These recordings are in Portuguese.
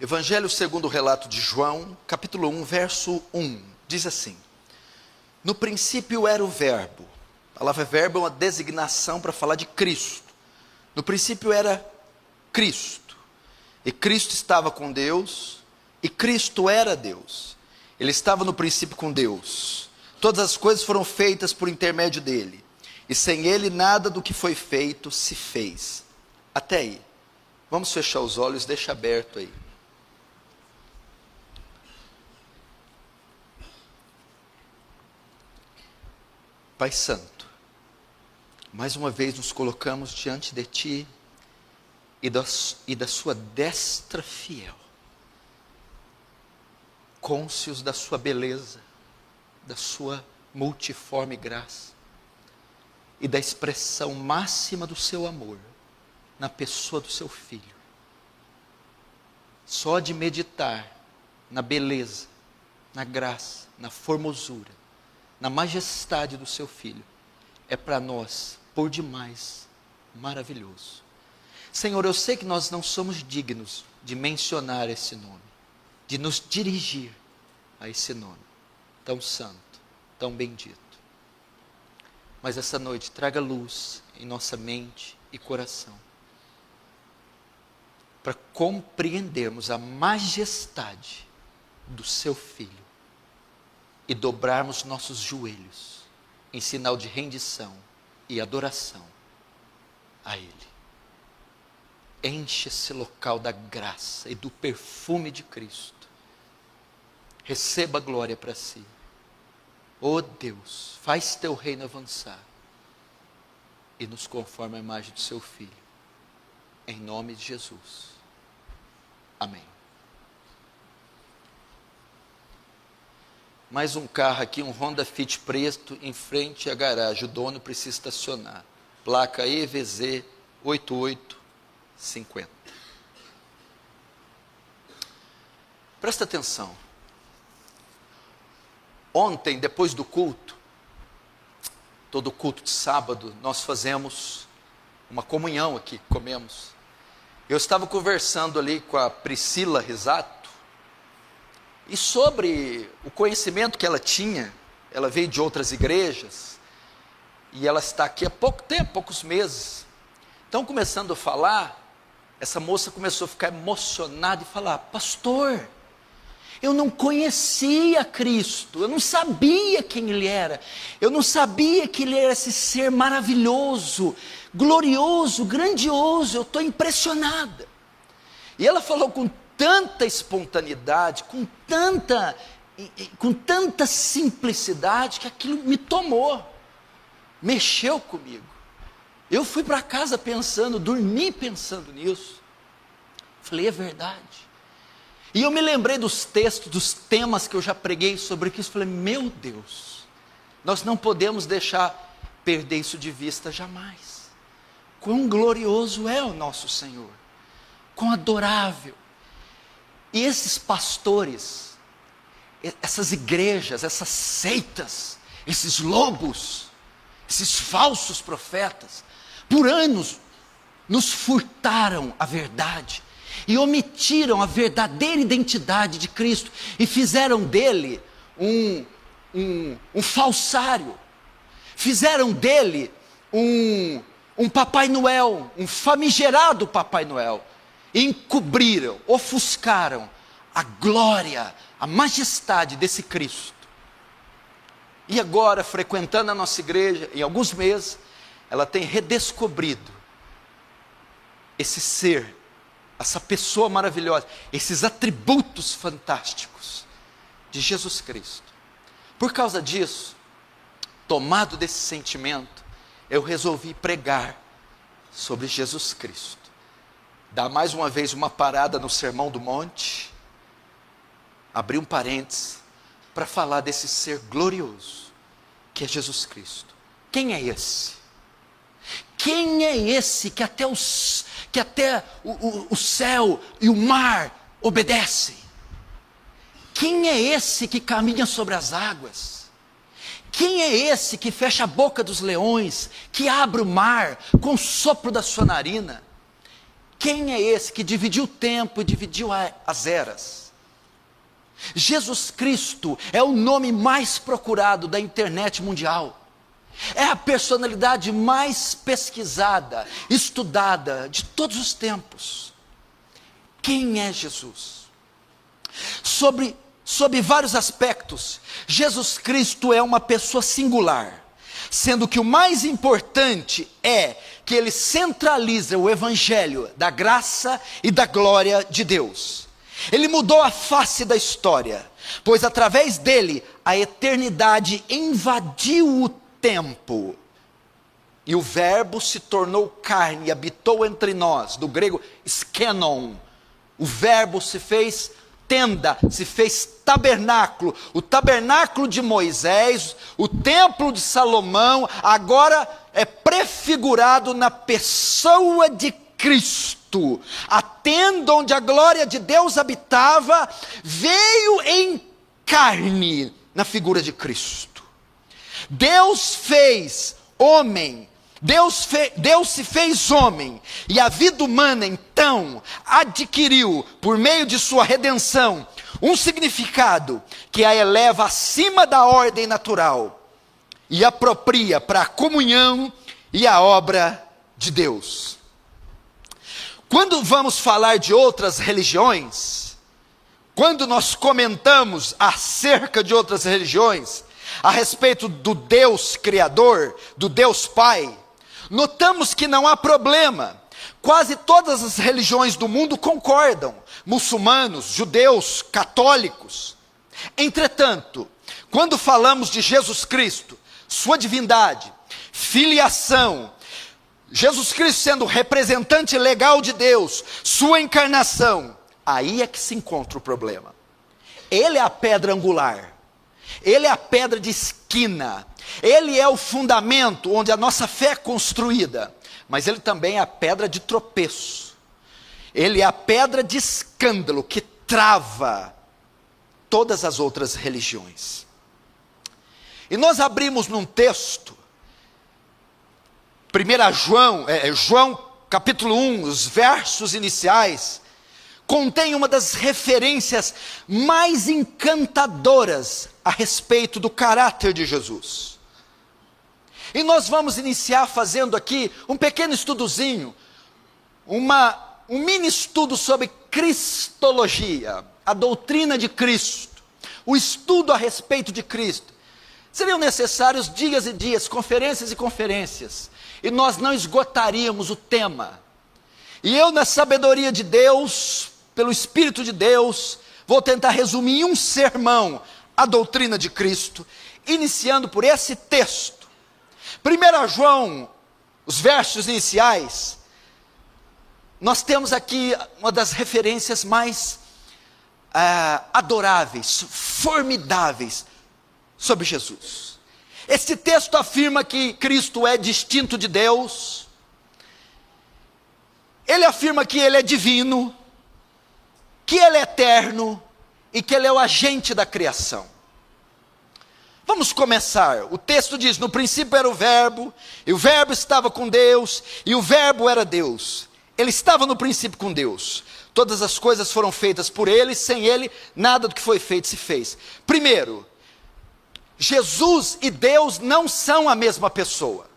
Evangelho segundo o relato de João, capítulo 1, verso 1, diz assim: no princípio era o verbo. A palavra verbo é uma designação para falar de Cristo. No princípio era Cristo, e Cristo estava com Deus, e Cristo era Deus. Ele estava no princípio com Deus. Todas as coisas foram feitas por intermédio dele, e sem ele nada do que foi feito se fez. Até aí. Vamos fechar os olhos, deixa aberto aí. Pai Santo, mais uma vez nos colocamos diante de Ti e da Sua destra fiel, cônscios da Sua beleza, da Sua multiforme graça e da expressão máxima do Seu amor na pessoa do Seu Filho. Só de meditar na beleza, na graça, na formosura, na majestade do Seu Filho, é para nós, por demais, maravilhoso. Senhor, eu sei que nós não somos dignos de mencionar esse nome, de nos dirigir a esse nome, tão santo, tão bendito. Mas essa noite, traga luz em nossa mente e coração, para compreendermos a majestade do Seu Filho, e dobrarmos nossos joelhos em sinal de rendição e adoração a Ele. Enche esse local da graça e do perfume de Cristo. Receba a glória para si. Oh Deus, faz Teu reino avançar e nos conforma a imagem do Seu Filho. Em nome de Jesus. Amém. Mais um carro aqui, um Honda Fit preto, em frente à garagem. O dono precisa estacionar. Placa EVZ 8850. Presta atenção. Ontem, depois do culto, todo culto de sábado, nós fazemos uma comunhão aqui, comemos. Eu estava conversando ali com a Priscila Risato, e sobre o conhecimento que ela tinha. Ela veio de outras igrejas, e ela está aqui há pouco tempo, poucos meses. Então, começando a falar, essa moça começou a ficar emocionada e falar: pastor, eu não conhecia Cristo, eu não sabia quem Ele era, eu não sabia que Ele era esse ser maravilhoso, glorioso, grandioso, eu estou impressionada. E ela falou com tanta espontaneidade, com tanta simplicidade, que aquilo me tomou, mexeu comigo. Eu fui para casa pensando, dormi pensando nisso. Falei, é verdade. E eu me lembrei dos textos, dos temas que eu já preguei sobre isso. Falei, meu Deus, nós não podemos deixar perder isso de vista jamais. Quão glorioso é o nosso Senhor, quão adorável. E esses pastores, essas igrejas, essas seitas, esses lobos, esses falsos profetas, por anos nos furtaram a verdade e omitiram a verdadeira identidade de Cristo e fizeram dele um falsário, fizeram dele um Papai Noel, um famigerado Papai Noel. Encobriram, ofuscaram a glória, a majestade desse Cristo. E agora, frequentando a nossa igreja, em alguns meses, ela tem redescobrido esse ser, essa pessoa maravilhosa, esses atributos fantásticos de Jesus Cristo. Por causa disso, tomado desse sentimento, eu resolvi pregar sobre Jesus Cristo. Dar mais uma vez uma parada no Sermão do Monte, abrir um parênteses, para falar desse ser glorioso, que é Jesus Cristo. Quem é esse? Quem é esse que até o céu e o mar obedecem? Quem é esse que caminha sobre as águas? Quem é esse que fecha a boca dos leões, que abre o mar com o sopro da sua narina? Quem é esse que dividiu o tempo e dividiu as eras? Jesus Cristo é o nome mais procurado da internet mundial. É a personalidade mais pesquisada, estudada de todos os tempos. Quem é Jesus? Sobre vários aspectos, Jesus Cristo é uma pessoa singular, sendo que o mais importante é que ele centraliza o evangelho da graça e da glória de Deus. Ele mudou a face da história, pois através dele a eternidade invadiu o tempo. E o verbo se tornou carne e habitou entre nós, do grego skenon. O verbo se fez tenda, se fez tabernáculo. O tabernáculo de Moisés, o templo de Salomão, agora é prefigurado na pessoa de Cristo. A tenda onde a glória de Deus habitava, veio em carne na figura de Cristo. Deus fez homem, Deus se fez homem, e a vida humana então adquiriu, por meio de sua redenção, um significado que a eleva acima da ordem natural e apropria para a comunhão e a obra de Deus. Quando vamos falar de outras religiões, quando nós comentamos acerca de outras religiões, a respeito do Deus Criador, do Deus Pai, notamos que não há problema. Quase todas as religiões do mundo concordam, muçulmanos, judeus, católicos. Entretanto, quando falamos de Jesus Cristo, sua divindade, filiação, Jesus Cristo sendo representante legal de Deus, sua encarnação, aí é que se encontra o problema. Ele é a pedra angular. Ele é a pedra de esquina, ele é o fundamento onde a nossa fé é construída, mas ele também é a pedra de tropeço, ele é a pedra de escândalo que trava todas as outras religiões. E nós abrimos num texto, João capítulo 1, os versos iniciais, contém uma das referências mais encantadoras a respeito do caráter de Jesus. E nós vamos iniciar fazendo aqui um pequeno estudozinho, um mini estudo sobre cristologia, a doutrina de Cristo, o estudo a respeito de Cristo. Seriam necessários dias e dias, conferências e conferências, e nós não esgotaríamos o tema. E eu, na sabedoria de Deus, pelo Espírito de Deus, vou tentar resumir em um sermão a doutrina de Cristo, iniciando por esse texto. 1 João, os versos iniciais, nós temos aqui uma das referências mais adoráveis, formidáveis sobre Jesus. Este texto afirma que Cristo é distinto de Deus, ele afirma que ele é divino, que ele é eterno e que ele é o agente da criação. Vamos começar. O texto diz: no princípio era o verbo, e o verbo estava com Deus, e o verbo era Deus. Ele estava no princípio com Deus. Todas as coisas foram feitas por ele, sem ele nada do que foi feito se fez. Primeiro, Jesus e Deus não são a mesma pessoa.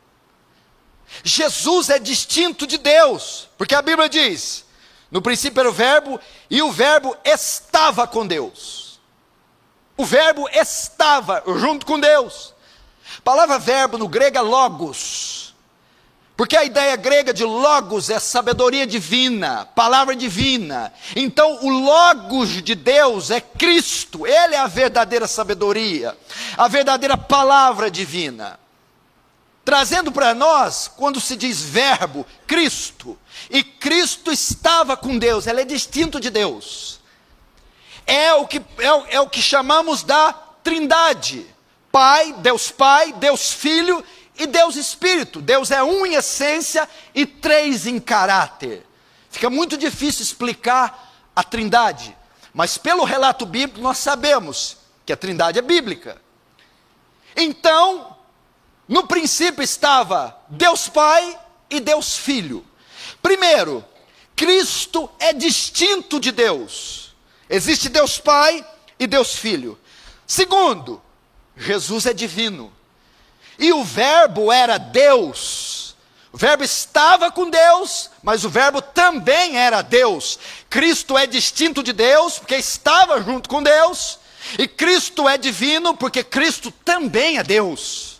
Jesus é distinto de Deus, porque a Bíblia diz: no princípio era o verbo, e o verbo estava com Deus. O verbo estava junto com Deus. A palavra verbo no grego é logos, porque a ideia grega de logos é sabedoria divina, palavra divina. Então o logos de Deus é Cristo, ele é a verdadeira sabedoria, a verdadeira palavra divina. Trazendo para nós, quando se diz verbo, Cristo, e Cristo estava com Deus, ele é distinto de Deus. É o que chamamos da Trindade: Pai, Deus Filho e Deus Espírito. Deus é um em essência e três em caráter. Fica muito difícil explicar a Trindade, mas pelo relato bíblico nós sabemos que a Trindade é bíblica. Então, no princípio estava Deus Pai e Deus Filho. Primeiro, Cristo é distinto de Deus. Existe Deus Pai e Deus Filho. Segundo, Jesus é divino. E o Verbo era Deus. O Verbo estava com Deus, mas o Verbo também era Deus. Cristo é distinto de Deus, porque estava junto com Deus. E Cristo é divino, porque Cristo também é Deus.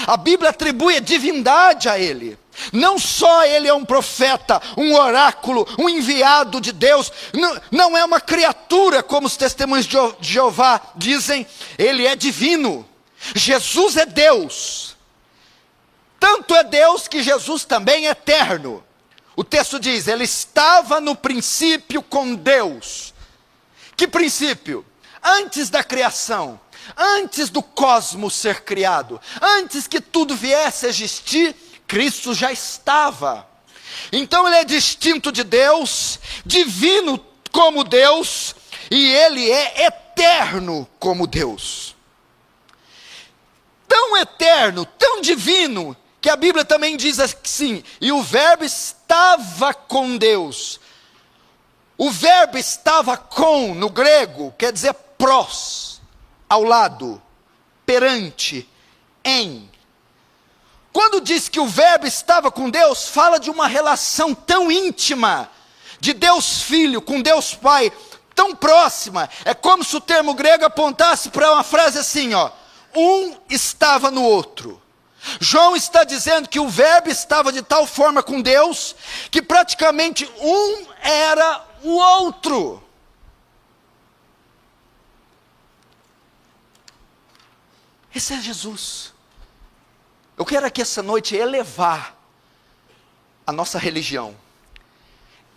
A Bíblia atribui a divindade a Ele. Não só Ele é um profeta, um oráculo, um enviado de Deus. Não é uma criatura, como os testemunhos de Jeová dizem. Ele é divino. Jesus é Deus. Tanto é Deus que Jesus também é eterno. O texto diz, Ele estava no princípio com Deus. Que princípio? Antes da criação, antes do cosmos ser criado, antes que tudo viesse a existir, Cristo já estava. Então Ele é distinto de Deus, divino como Deus, e Ele é eterno como Deus. Tão eterno, tão divino, que a Bíblia também diz assim, e o Verbo estava com Deus. O verbo estava com, no grego, quer dizer prós, ao lado, perante, em. Quando diz que o verbo estava com Deus, fala de uma relação tão íntima, de Deus Filho com Deus Pai, tão próxima. É como se o termo grego apontasse para uma frase assim, ó, um estava no outro. João está dizendo que o verbo estava de tal forma com Deus, que praticamente um era o outro. Esse é Jesus. Eu quero aqui essa noite elevar a nossa religião,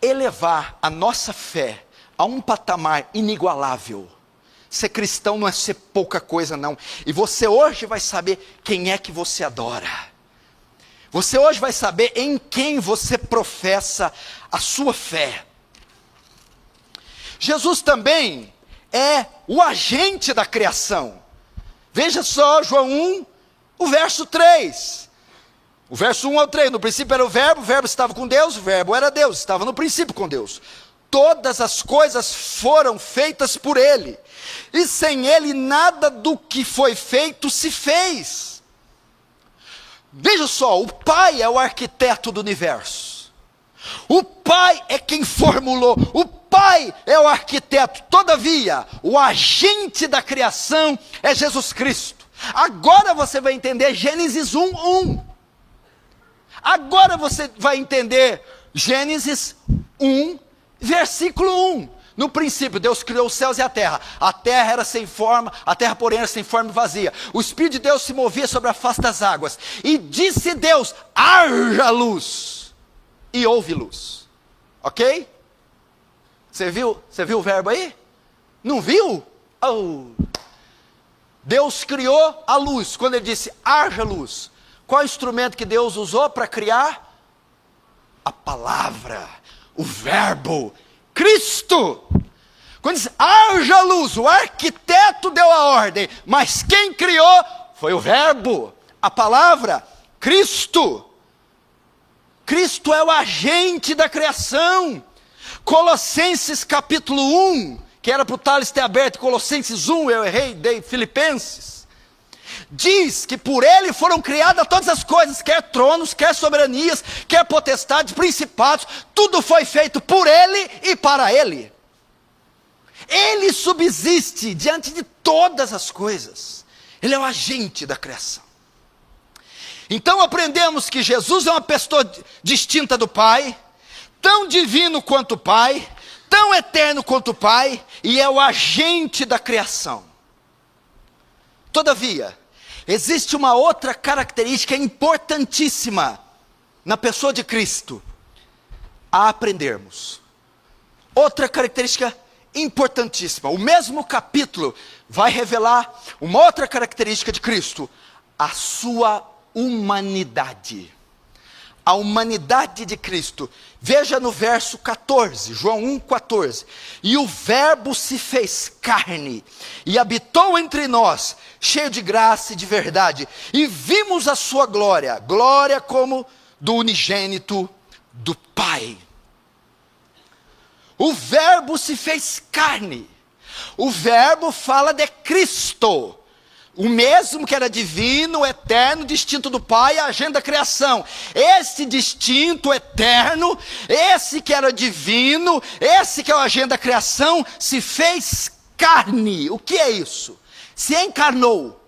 elevar a nossa fé a um patamar inigualável. Ser cristão não é ser pouca coisa não. E você hoje vai saber quem é que você adora. Você hoje vai saber em quem você professa a sua fé. Jesus também é o agente da criação. Veja só João 1, o verso 3. O verso 1 ao 3, no princípio era o verbo estava com Deus, o verbo era Deus, estava no princípio com Deus. Todas as coisas foram feitas por Ele, e sem Ele nada do que foi feito se fez. Veja só, o Pai é o arquiteto do universo. O Pai é quem formulou, o Pai é o arquiteto. Todavia, o agente da criação é Jesus Cristo. Agora você vai entender Gênesis 1:1. Agora você vai entender Gênesis 1, versículo 1. No princípio, Deus criou os céus e a terra. A terra era sem forma, a terra porém era sem forma e vazia. O Espírito de Deus se movia sobre a face das águas. E disse Deus, haja luz. E houve luz. Ok? Você viu o verbo aí? Não viu? Oh. Deus criou a luz. Quando Ele disse, haja luz. Qual instrumento que Deus usou para criar? A palavra, o verbo, Cristo. Quando diz, haja luz, o arquiteto deu a ordem, mas quem criou foi o verbo, a palavra, Cristo. Cristo é o agente da criação. Colossenses capítulo 1, que era para o Thales ter aberto, Colossenses 1, eu errei, dei Filipenses. Diz que por Ele foram criadas todas as coisas, quer tronos, quer soberanias, quer potestades, principados, tudo foi feito por Ele e para Ele. Ele subsiste diante de todas as coisas. Ele é o agente da criação. Então aprendemos que Jesus é uma pessoa distinta do Pai, tão divino quanto o Pai, tão eterno quanto o Pai, e é o agente da criação. Todavia, existe uma outra característica importantíssima na pessoa de Cristo a aprendermos. Outra característica importantíssima. O mesmo capítulo vai revelar uma outra característica de Cristo, a sua humanidade. A humanidade de Cristo. Veja no verso 14, João 1,14. E o verbo se fez carne e habitou entre nós, cheio de graça e de verdade. E vimos a sua glória, glória como do unigênito do Pai. o verbo se fez carne. O verbo fala de Cristo. O mesmo que era divino, eterno, distinto do Pai, a agenda da criação. Esse distinto, eterno, esse que era divino, esse que é a agenda da criação, se fez carne. O que é isso? Se encarnou,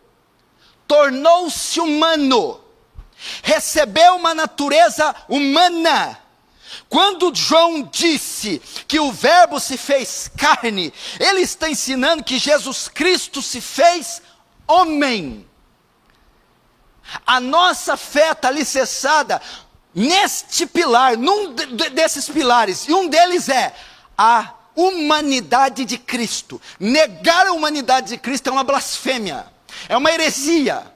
tornou-se humano, recebeu uma natureza humana. Quando João disse que o verbo se fez carne, ele está ensinando que Jesus Cristo se fez homem. A nossa fé está alicerçada neste pilar, num desses pilares, e um deles é a humanidade de Cristo. Negar a humanidade de Cristo é uma blasfêmia, é uma heresia,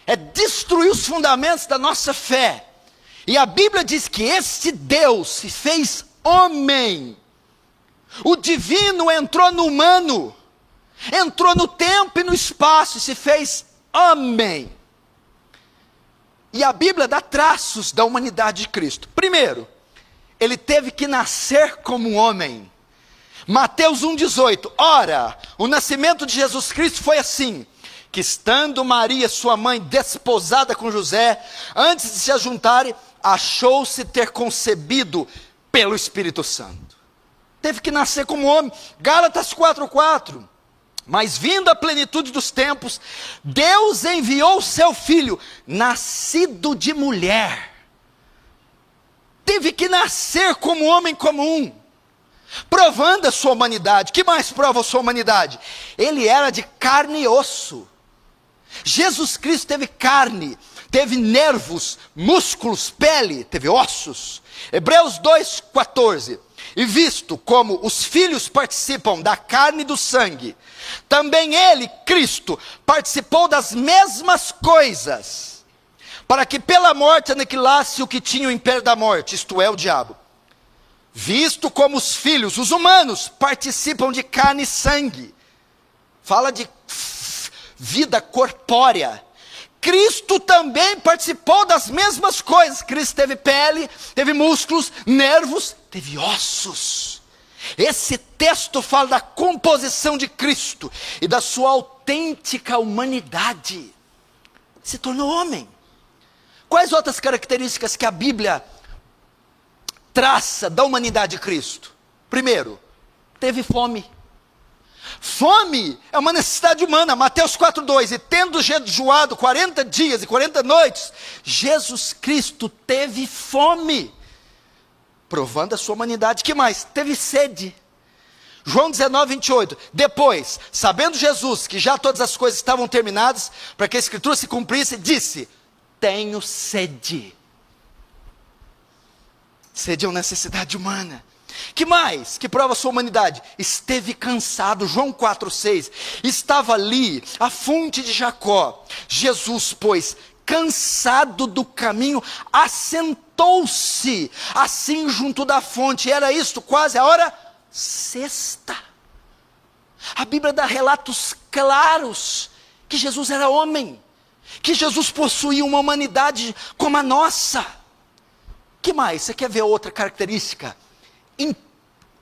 é destruir os fundamentos da nossa fé. E a Bíblia diz que este Deus se fez homem. O divino entrou no humano, entrou no tempo e no espaço e se fez homem. E a Bíblia dá traços da humanidade de Cristo. Primeiro, ele teve que nascer como um homem. Mateus 1,18. Ora, o nascimento de Jesus Cristo foi assim: que estando Maria, sua mãe, desposada com José, antes de se ajuntarem, achou-se ter concebido pelo Espírito Santo. Teve que nascer como homem. Gálatas 4,4. Mas vindo a plenitude dos tempos, Deus enviou o seu filho, nascido de mulher. Teve que nascer como homem comum, provando a sua humanidade. Que mais prova a sua humanidade? Ele era de carne e osso. Jesus Cristo teve carne, teve nervos, músculos, pele, teve ossos. Hebreus 2,14. E visto como os filhos participam da carne e do sangue, também ele, Cristo, participou das mesmas coisas, para que pela morte aniquilasse o que tinha o império da morte, isto é, o diabo. Visto como os filhos, os humanos, participam de carne e sangue, fala de vida corpórea, Cristo também participou das mesmas coisas. Cristo teve pele, teve músculos, nervos, teve ossos. Esse texto fala da composição de Cristo e da sua autêntica humanidade. Se tornou homem. Quais outras características que a Bíblia traça da humanidade de Cristo? Primeiro, teve fome. Fome é uma necessidade humana. Mateus 4,2. E tendo jejuado 40 dias e 40 noites, Jesus Cristo teve fome, provando a sua humanidade. Que mais? Teve sede. João 19,28. Depois, sabendo Jesus que já todas as coisas estavam terminadas, para que a Escritura se cumprisse, disse: tenho sede. Sede é uma necessidade humana. Que mais? Que prova a sua humanidade? Esteve cansado. João 4,6. Estava ali a fonte de Jacó. Jesus, pois, cansado do caminho, assentou-se assim junto da fonte. Era isto quase a hora sexta. A Bíblia dá relatos claros que Jesus era homem, que Jesus possuía uma humanidade como a nossa. Que mais? Você quer ver outra característica?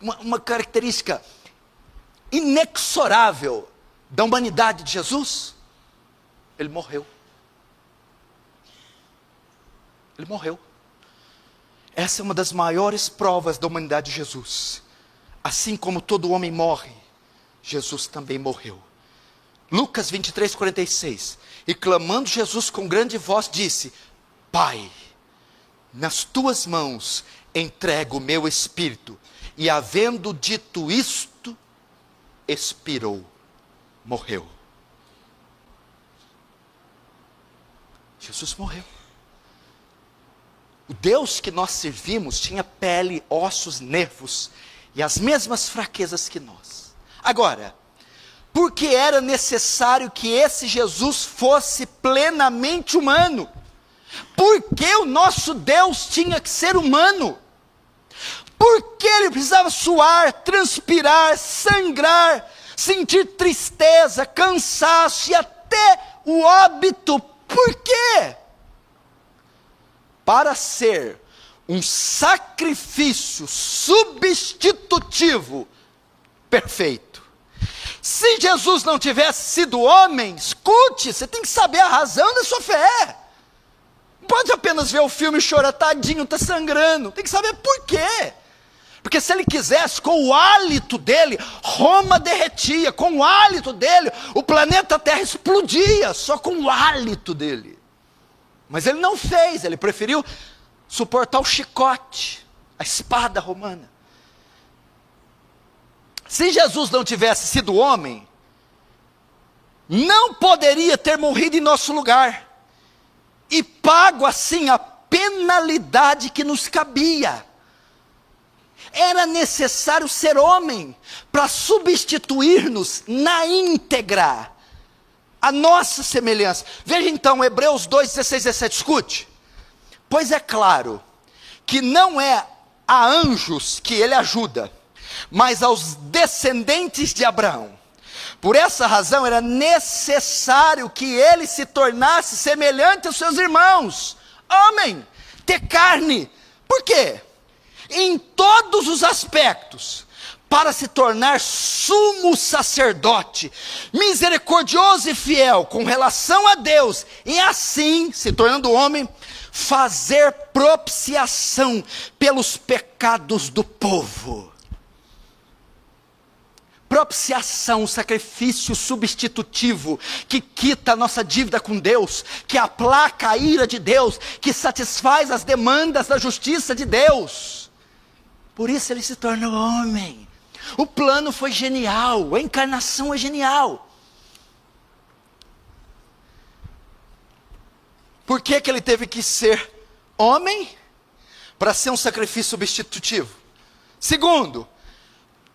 Uma característica inexorável da humanidade de Jesus? Ele morreu. Ele morreu. Essa é uma das maiores provas da humanidade de Jesus. Assim como todo homem morre, Jesus também morreu. Lucas 23:46. E clamando Jesus com grande voz disse: Pai, nas tuas mãos entrego o meu espírito. E havendo dito isto, expirou, morreu. Jesus morreu. O Deus que nós servimos tinha pele, ossos, nervos e as mesmas fraquezas que nós. Agora, por que era necessário que esse Jesus fosse plenamente humano? Por que o nosso Deus tinha que ser humano? Por que ele precisava suar, transpirar, sangrar, sentir tristeza, cansaço e até o óbito? Por quê? Para ser um sacrifício substitutivo perfeito. Se Jesus não tivesse sido homem, escute, você tem que saber a razão da sua fé. Não pode apenas ver o filme e chorar, tadinho, está sangrando. Tem que saber por quê. Porque se ele quisesse, com o hálito dele, Roma derretia. Com o hálito dele, o planeta Terra explodia, só com o hálito dele. Mas ele não fez, ele preferiu suportar o chicote, a espada romana. Se Jesus não tivesse sido homem, não poderia ter morrido em nosso lugar, e pago assim a penalidade que nos cabia. Era necessário ser homem, para substituir-nos na íntegra, a nossa semelhança. Veja então, Hebreus 2, 16, 17, escute. Pois é claro, que não é a anjos que ele ajuda, mas aos descendentes de Abraão. Por essa razão era necessário que ele se tornasse semelhante aos seus irmãos, homem, ter carne. Por quê? Em todos os aspectos, para se tornar sumo sacerdote, misericordioso e fiel com relação a Deus, e assim, se tornando homem, fazer propiciação pelos pecados do povo. Propiciação, sacrifício substitutivo, que quita a nossa dívida com Deus, que aplaca a ira de Deus, que satisfaz as demandas da justiça de Deus. Por isso ele se tornou homem. O plano foi genial, a encarnação é genial. Por que ele teve que ser homem? Para ser um sacrifício substitutivo. Segundo,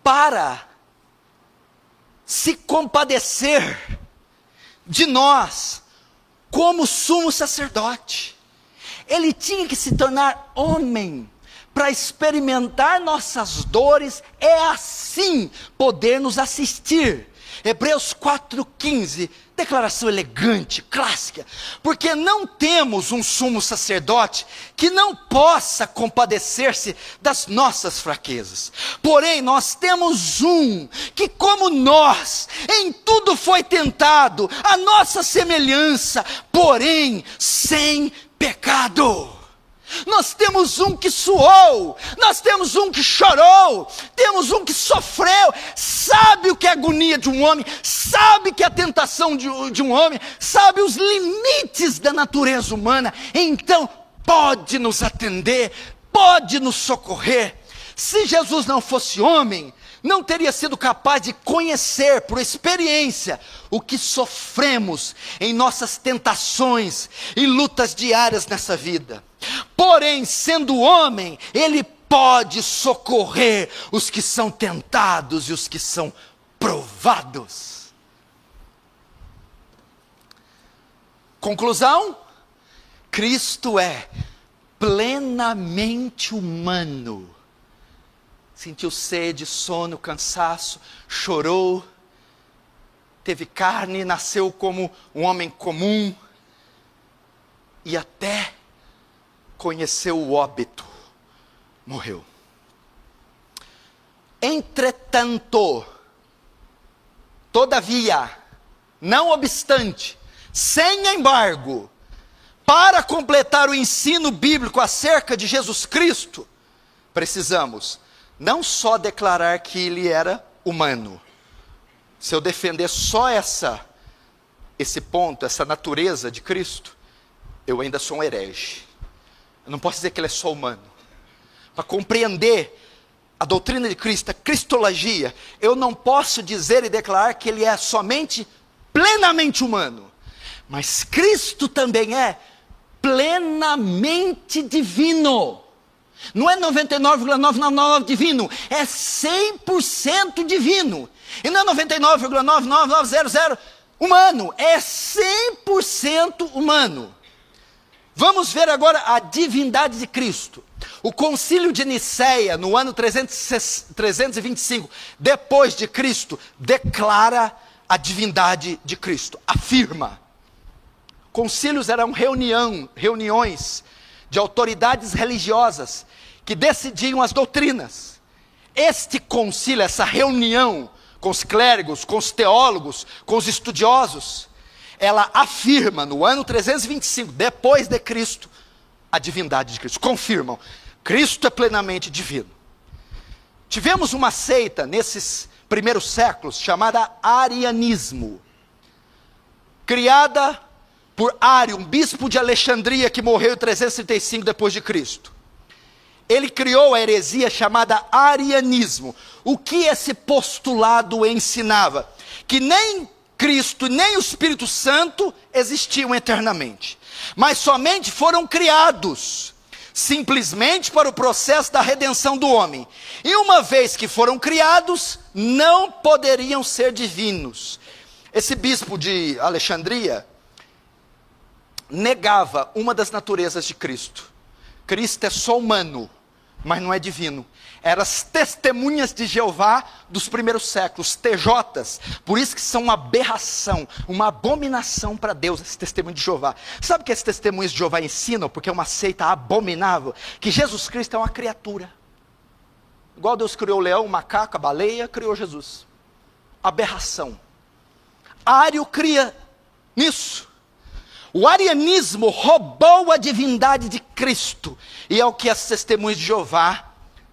para se compadecer de nós, como sumo sacerdote. Ele tinha que se tornar homem, para experimentar nossas dores, é assim poder nos assistir. Hebreus 4,15, declaração elegante, clássica, porque não temos um sumo sacerdote que não possa compadecer-se das nossas fraquezas, porém nós temos um que, como nós, em tudo foi tentado, a nossa semelhança, porém sem pecado. Nós temos um que suou, nós temos um que chorou, temos um que sofreu, sabe o que é a agonia de um homem, sabe que é a tentação de um homem, sabe os limites da natureza humana, então pode nos atender, pode nos socorrer. Se Jesus não fosse homem, não teria sido capaz de conhecer por experiência o que sofremos em nossas tentações e lutas diárias nessa vida. Porém, sendo homem, ele pode socorrer os que são tentados e os que são provados. Conclusão: Cristo é plenamente humano. Sentiu sede, sono, cansaço, chorou, teve carne, nasceu como um homem comum e até conheceu o óbito, morreu. Entretanto, todavia, não obstante, sem embargo, para completar o ensino bíblico acerca de Jesus Cristo, precisamos não só declarar que ele era humano. Se eu defender só esse ponto, essa natureza de Cristo, eu ainda sou um herege. Eu não posso dizer que ele é só humano. Para compreender a doutrina de Cristo, a cristologia, eu não posso dizer e declarar que ele é somente plenamente humano. Mas Cristo também é plenamente divino. Não é 99,999 divino, é 100% divino. E não é 99,99900 humano, é 100% humano. Vamos ver agora a divindade de Cristo. O concílio de Nicéia, no ano 325, depois de Cristo, declara a divindade de Cristo, afirma. Concílios eram reuniões de autoridades religiosas que decidiam as doutrinas. Este concílio, essa reunião com os clérigos, com os teólogos, com os estudiosos, ela afirma no ano 325 depois de Cristo a divindade de Cristo. Confirmam, Cristo é plenamente divino. Tivemos uma seita nesses primeiros séculos chamada arianismo, criada por Ário, um bispo de Alexandria que morreu em 335 depois de Cristo. Ele criou a heresia chamada arianismo. O que esse postulado ensinava? Que nem Cristo nem o Espírito Santo existiam eternamente, mas somente foram criados simplesmente para o processo da redenção do homem. E uma vez que foram criados, não poderiam ser divinos. Esse bispo de Alexandria negava uma das naturezas de Cristo. Cristo é só humano, mas não é divino. Eram as testemunhas de Jeová dos primeiros séculos, TJs, por isso que são uma aberração, uma abominação para Deus, esses testemunhos de Jeová. Sabe o que esses testemunhos de Jeová ensinam? Porque é uma seita abominável, que Jesus Cristo é uma criatura. Igual Deus criou o leão, o macaco, a baleia, criou Jesus. Aberração. Ário cria nisso. O arianismo roubou a divindade de Cristo, e é o que as testemunhas de Jeová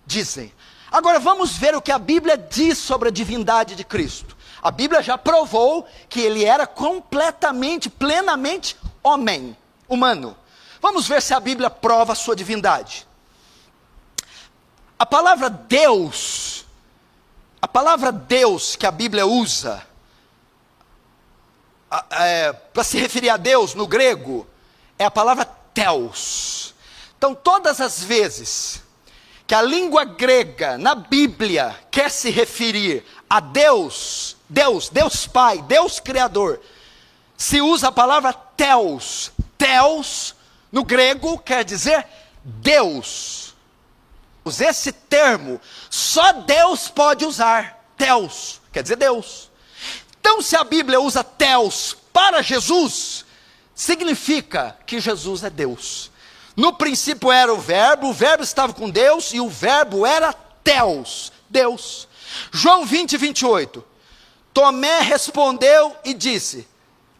dizem. Agora vamos ver o que a Bíblia diz sobre a divindade de Cristo. A Bíblia já provou que ele era completamente, plenamente homem, humano. Vamos ver se a Bíblia prova a sua divindade. A palavra Deus que a Bíblia usa para se referir a Deus no grego, é a palavra Theos. Então todas as vezes que a língua grega na Bíblia quer se referir a Deus, Deus Pai, Deus Criador, se usa a palavra Theos. Theos no grego quer dizer Deus. Esse termo só Deus pode usar. Theos quer dizer Deus. Então, se a Bíblia usa Theos para Jesus, significa que Jesus é Deus. No princípio era o verbo estava com Deus, e o verbo era Theos, Deus. João 20, 28. Tomé respondeu e disse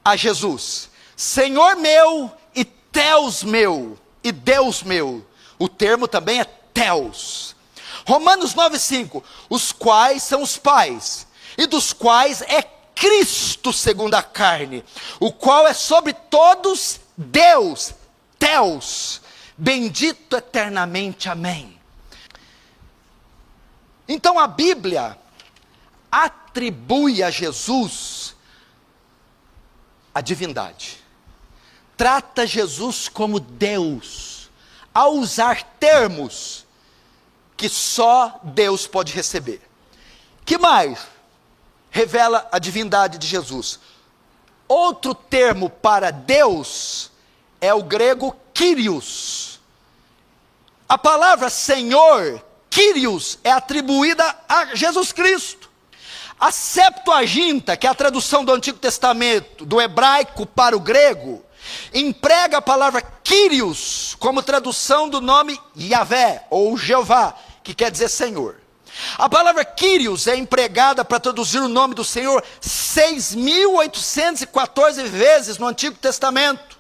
a Jesus: Senhor meu e Theos meu, e Deus meu. O termo também é Theos. Romanos 9, 5. Os quais são os pais, e dos quais é Cristo segundo a carne, o qual é sobre todos Deus, Theos, bendito eternamente, amém. Então a Bíblia atribui a Jesus a divindade, trata Jesus como Deus, ao usar termos que só Deus pode receber. Que mais revela a divindade de Jesus? Outro termo para Deus é o grego Kyrios. A palavra Senhor, Kyrios, é atribuída a Jesus Cristo. A Septuaginta, que é a tradução do Antigo Testamento, do hebraico para o grego, emprega a palavra Kyrios como tradução do nome Yahvé, ou Jeová, que quer dizer Senhor. A palavra Kyrios é empregada para traduzir o nome do Senhor 6.814 vezes no Antigo Testamento.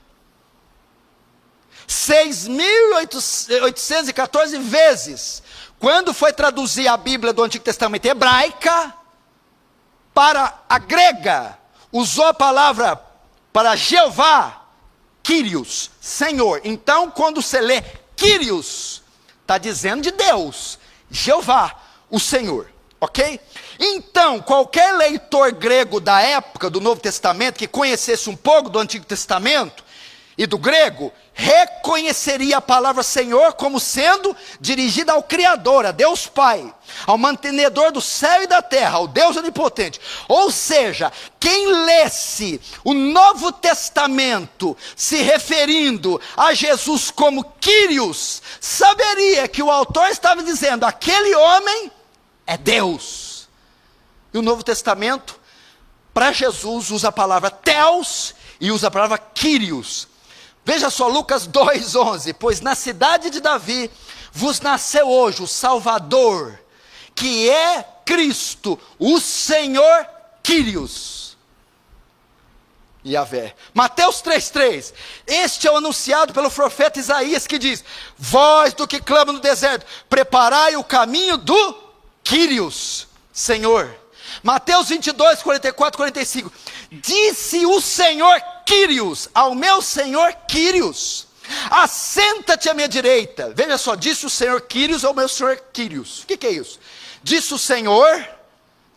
6.814 vezes. Quando foi traduzir a Bíblia do Antigo Testamento hebraica para a grega, usou a palavra para Jeová, Kyrios, Senhor. Então, quando você lê Kyrios, está dizendo de Deus, Jeová, o Senhor, ok? Então, qualquer leitor grego da época do Novo Testamento, que conhecesse um pouco do Antigo Testamento e do grego, reconheceria a palavra Senhor como sendo dirigida ao Criador, a Deus Pai, ao mantenedor do céu e da terra, ao Deus onipotente. Ou seja, quem lesse o Novo Testamento se referindo a Jesus como Kyrios, saberia que o autor estava dizendo: aquele homem é Deus. E o Novo Testamento, para Jesus, usa a palavra Theos e usa a palavra Kyrios. Veja só, Lucas 2:11, pois na cidade de Davi vos nasceu hoje o Salvador, que é Cristo, o Senhor Quírios. Yahvé. Mateus 3:3, este é o anunciado pelo profeta Isaías, que diz, voz do que clama no deserto, preparai o caminho do Quírios, Senhor. Mateus 22, 44, 45, disse o Senhor Quírios, ao meu Senhor Quírios, assenta-te à minha direita. Veja só, disse o Senhor Quírios ao meu Senhor Quírios. O que é isso? Disse o Senhor,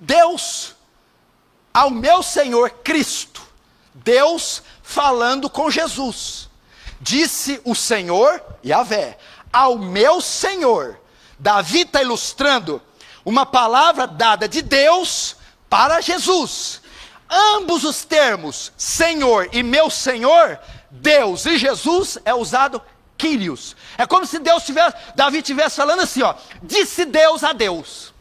Deus, ao meu Senhor Cristo. Deus falando com Jesus. Disse o Senhor, Yahvé, ao meu Senhor. Davi está ilustrando uma palavra dada de Deus para Jesus. Ambos os termos, Senhor e meu Senhor, Deus e Jesus, é usado Quírios. É como se Davi estivesse falando assim, ó, disse Deus a Deus.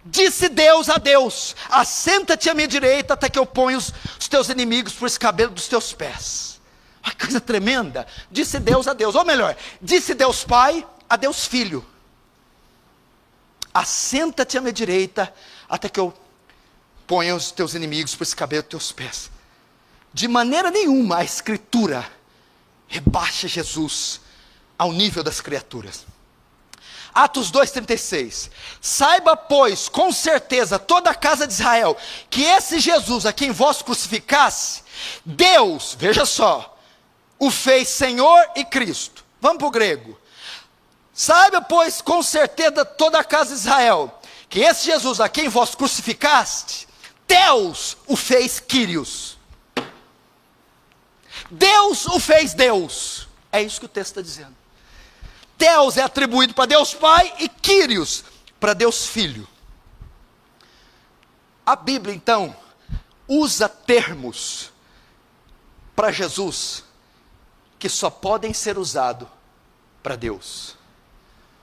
Disse Deus a Deus, assenta-te à minha direita até que eu ponha os teus inimigos por escabelo dos teus pés. Olha que coisa tremenda. Disse Deus a Deus, ou melhor, disse Deus Pai a Deus Filho. Assenta-te à minha direita até que eu ponha os teus inimigos por escabelo dos teus pés. De maneira nenhuma a Escritura rebaixa Jesus ao nível das criaturas. Atos 2,36, saiba pois com certeza toda a casa de Israel, que esse Jesus a quem vós crucificasse, Deus, veja só, o fez Senhor e Cristo. Vamos para o grego. Saiba pois com certeza toda a casa de Israel, que esse Jesus a quem vós crucificaste, Deus o fez Quírios. Deus o fez Deus. É isso que o texto está dizendo. Deus é atribuído para Deus Pai e Quírios para Deus Filho. A Bíblia então usa termos para Jesus que só podem ser usados para Deus.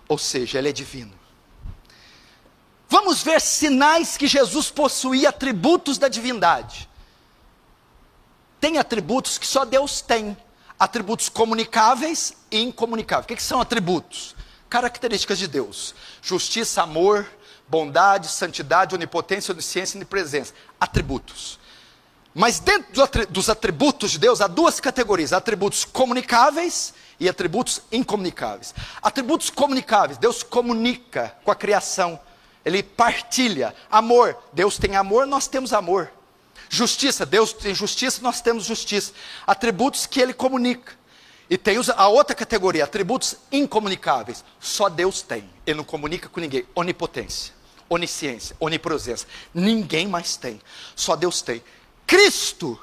Ou seja, Ele é divino. Vamos ver sinais que Jesus possuía atributos da divindade. Tem atributos que só Deus tem. Atributos comunicáveis e incomunicáveis. O que são atributos? Características de Deus. Justiça, amor, bondade, santidade, onipotência, onisciência e onipresença. Atributos. Mas dentro dos atributos de Deus há duas categorias. Atributos comunicáveis e atributos incomunicáveis. Atributos comunicáveis. Deus comunica com a criação. Ele partilha. Amor. Deus tem amor, nós temos amor. Justiça, Deus tem justiça, nós temos justiça. Atributos que Ele comunica. E tem a outra categoria, atributos incomunicáveis. Só Deus tem, Ele não comunica com ninguém. Onipotência, onisciência, onipresença. Ninguém mais tem, só Deus tem. Cristo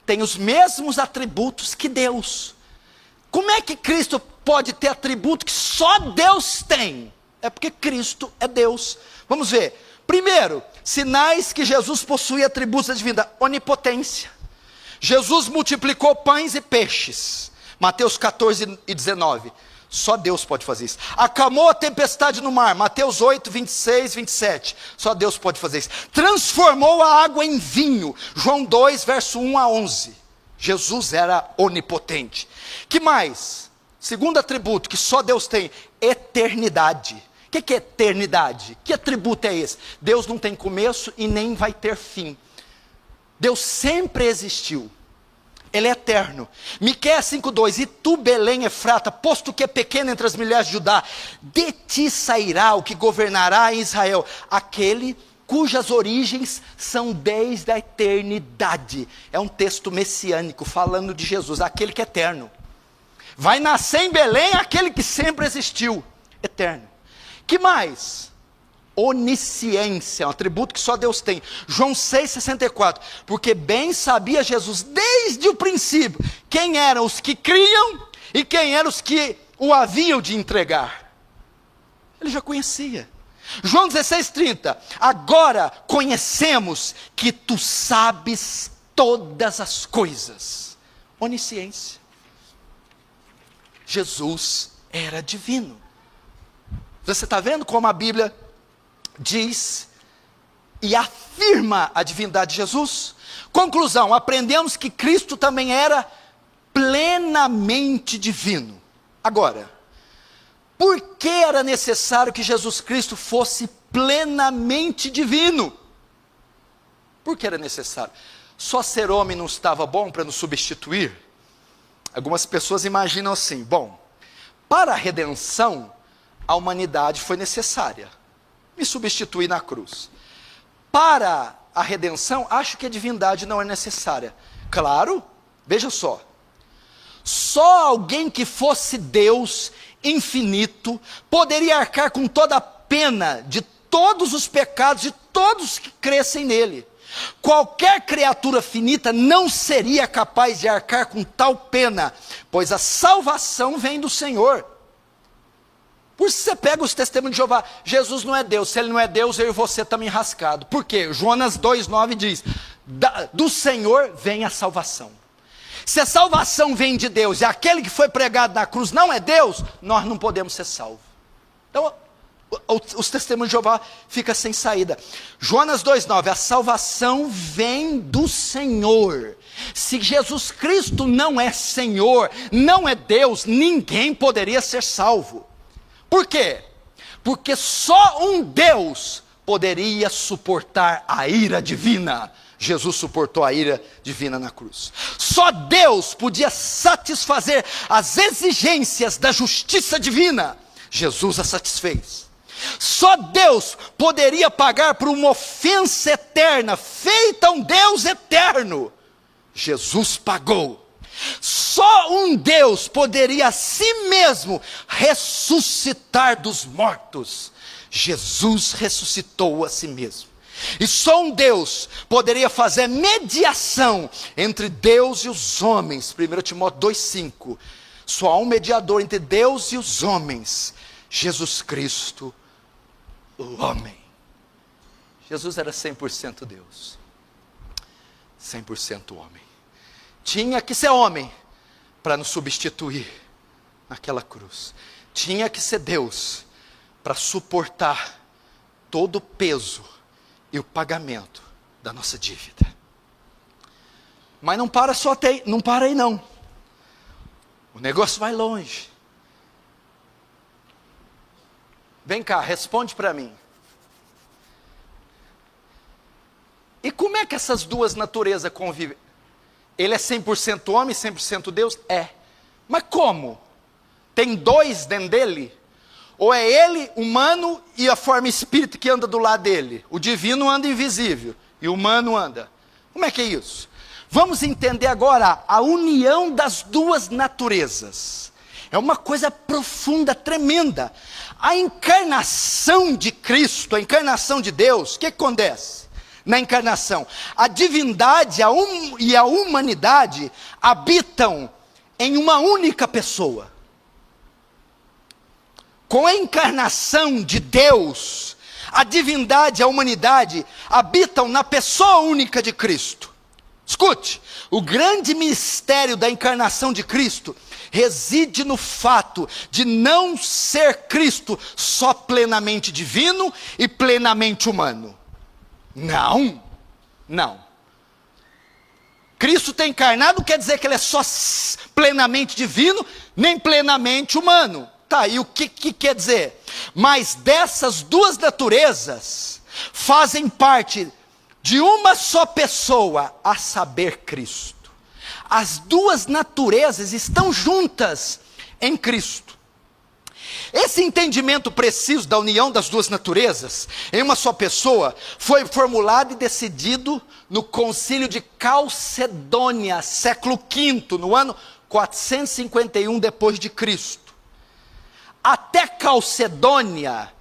tem os mesmos atributos que Deus. Como é que Cristo pode ter atributo que só Deus tem? É porque Cristo é Deus. Vamos ver. Primeiro, sinais que Jesus possuía atributos da divindade. Onipotência. Jesus multiplicou pães e peixes. Mateus 14 e 19. Só Deus pode fazer isso. Acalmou a tempestade no mar. Mateus 8, 26, 27. Só Deus pode fazer isso. Transformou a água em vinho. João 2, verso 1 a 11. Jesus era onipotente. Que mais? Segundo atributo que só Deus tem. Eternidade. O que é eternidade? Que atributo é esse? Deus não tem começo e nem vai ter fim. Deus sempre existiu. Ele é eterno. Miqueias 5:2, e tu, Belém Efrata, posto que é pequeno entre as mulheres de Judá, de ti sairá o que governará em Israel, aquele cujas origens são desde a eternidade. É um texto messiânico falando de Jesus, aquele que é eterno. Vai nascer em Belém aquele que sempre existiu, eterno. Que mais? Onisciência, um atributo que só Deus tem. João 6,64, porque bem sabia Jesus desde o princípio quem eram os que criam e quem eram os que o haviam de entregar. Ele já conhecia. João 16,30, agora conhecemos que tu sabes todas as coisas. Onisciência. Jesus era divino. Você está vendo como a Bíblia diz e afirma a divindade de Jesus? Conclusão, aprendemos que Cristo também era plenamente divino. Agora, por que era necessário que Jesus Cristo fosse plenamente divino? Por que era necessário? Só ser homem não estava bom para nos substituir? Algumas pessoas imaginam assim, bom, para a redenção, a humanidade foi necessária. Me substituir na cruz. Para a redenção, acho que a divindade não é necessária. Claro, veja só. Só alguém que fosse Deus infinito poderia arcar com toda a pena de todos os pecados de todos que crescem nele. Qualquer criatura finita não seria capaz de arcar com tal pena, pois a salvação vem do Senhor. Por isso você pega os testemunhos de Jeová, Jesus não é Deus, se ele não é Deus, eu e você estamos enrascados. Por quê? Jonas 2,9 diz, do Senhor vem a salvação. Se a salvação vem de Deus e aquele que foi pregado na cruz não é Deus, nós não podemos ser salvos. Então, os testemunhos de Jeová ficam sem saída. Jonas 2,9, a salvação vem do Senhor. Se Jesus Cristo não é Senhor, não é Deus, ninguém poderia ser salvo. Por quê? Porque só um Deus poderia suportar a ira divina. Jesus suportou a ira divina na cruz. Só Deus podia satisfazer as exigências da justiça divina. Jesus a satisfez. Só Deus poderia pagar por uma ofensa eterna feita a um Deus eterno. Jesus pagou. Só um Deus poderia a si mesmo ressuscitar dos mortos. Jesus ressuscitou a si mesmo. E só um Deus poderia fazer mediação entre Deus e os homens. 1 Timóteo 2,5. Só há um mediador entre Deus e os homens. Jesus Cristo, o homem. Jesus era 100% Deus. 100% homem. Tinha que ser homem para nos substituir naquela cruz. Tinha que ser Deus para suportar todo o peso e o pagamento da nossa dívida. Mas não para só até, não para aí não. O negócio vai longe. Vem cá, responde para mim. E como é que essas duas naturezas convivem? Ele é 100% homem, 100% Deus? É. Mas como? Tem dois dentro dele? Ou é ele, humano, e a forma espírita que anda do lado dele? O divino anda invisível, e o humano anda. Como é que é isso? Vamos entender agora a união das duas naturezas. É uma coisa profunda, tremenda. A encarnação de Cristo, a encarnação de Deus, o que acontece? Na encarnação, a divindade e a humanidade habitam em uma única pessoa. Com a encarnação de Deus, a divindade e a humanidade habitam na pessoa única de Cristo. Escute, o grande mistério da encarnação de Cristo reside no fato de não ser Cristo só plenamente divino e plenamente humano. Não, não. Cristo ter encarnado quer dizer que ele é só plenamente divino, nem plenamente humano. Tá, e o que quer dizer? Mas dessas duas naturezas fazem parte de uma só pessoa, a saber, Cristo. As duas naturezas estão juntas em Cristo. Esse entendimento preciso da união das duas naturezas em uma só pessoa foi formulado e decidido no Concílio de Calcedônia, século V, no ano 451 depois de Cristo. Até Calcedônia,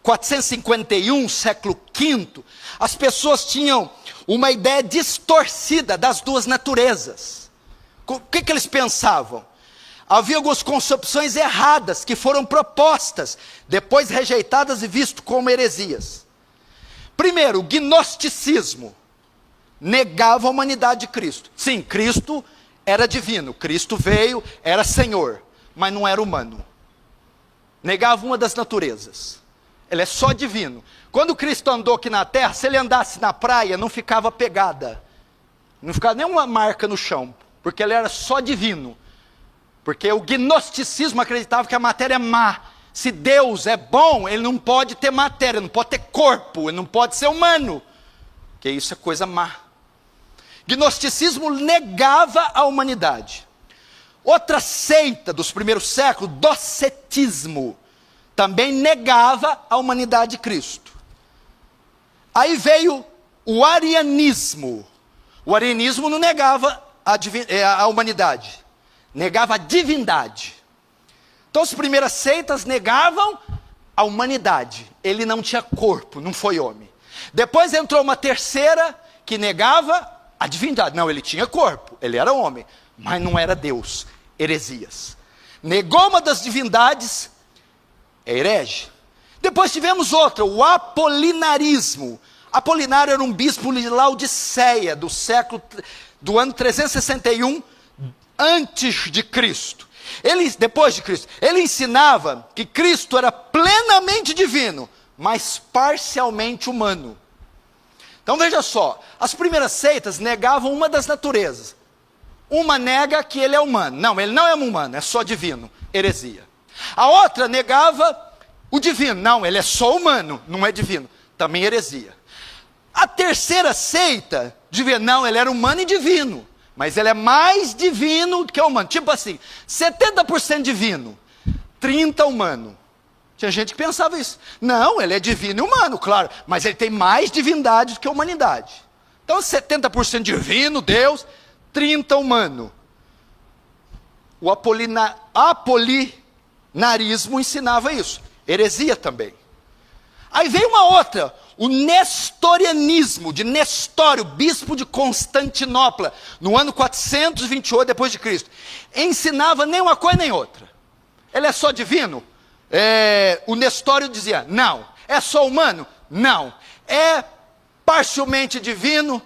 451, século V, as pessoas tinham uma ideia distorcida das duas naturezas. O que eles pensavam? Havia algumas concepções erradas que foram propostas, depois rejeitadas e vistas como heresias. Primeiro, o gnosticismo negava a humanidade de Cristo. Sim, Cristo era divino, Cristo veio, era Senhor, mas não era humano. Negava uma das naturezas. Ele é só divino. Quando Cristo andou aqui na terra, se ele andasse na praia, não ficava pegada. Não ficava nenhuma marca no chão. porque ele era só divino. Porque o gnosticismo acreditava que a matéria é má. Se Deus é bom, ele não pode ter matéria, não pode ter corpo, ele não pode ser humano. Porque isso é coisa má. Gnosticismo negava a humanidade. Outra seita dos primeiros séculos, docetismo, também negava a humanidade de Cristo. Aí veio o arianismo. O arianismo não negava a humanidade, negava a divindade. Então as primeiras seitas negavam a humanidade. Ele não tinha corpo, não foi homem. Depois entrou uma terceira que negava a divindade. Não, ele tinha corpo, ele era homem, mas não era Deus. Heresias. Negou uma das divindades, é herege. Depois tivemos outra, o apolinarismo. Apolinário era um bispo de Laodiceia, do ano 361 antes de Cristo. Depois de Cristo, ele ensinava que Cristo era plenamente divino, mas parcialmente humano. Então veja só, as primeiras seitas negavam uma das naturezas. Uma nega que ele é humano. Não, ele não é humano, é só divino. Heresia. A outra negava o divino. Não, ele é só humano, não é divino. Também heresia. A terceira seita dizia, não, ele era humano e divino. Mas ele é mais divino do que humano. Tipo assim, 70% divino, 30% humano. Tinha gente que pensava isso. Não, ele é divino e humano, claro. Mas ele tem mais divindade do que humanidade. Então 70% divino, Deus, 30% humano. O apolinarismo ensinava isso. Heresia também. Aí veio uma outra, o nestorianismo, de Nestório, bispo de Constantinopla, no ano 428 depois de Cristo. Ensinava nem uma coisa nem outra. Ele é só divino? O Nestório dizia, não. É só humano? Não. É parcialmente divino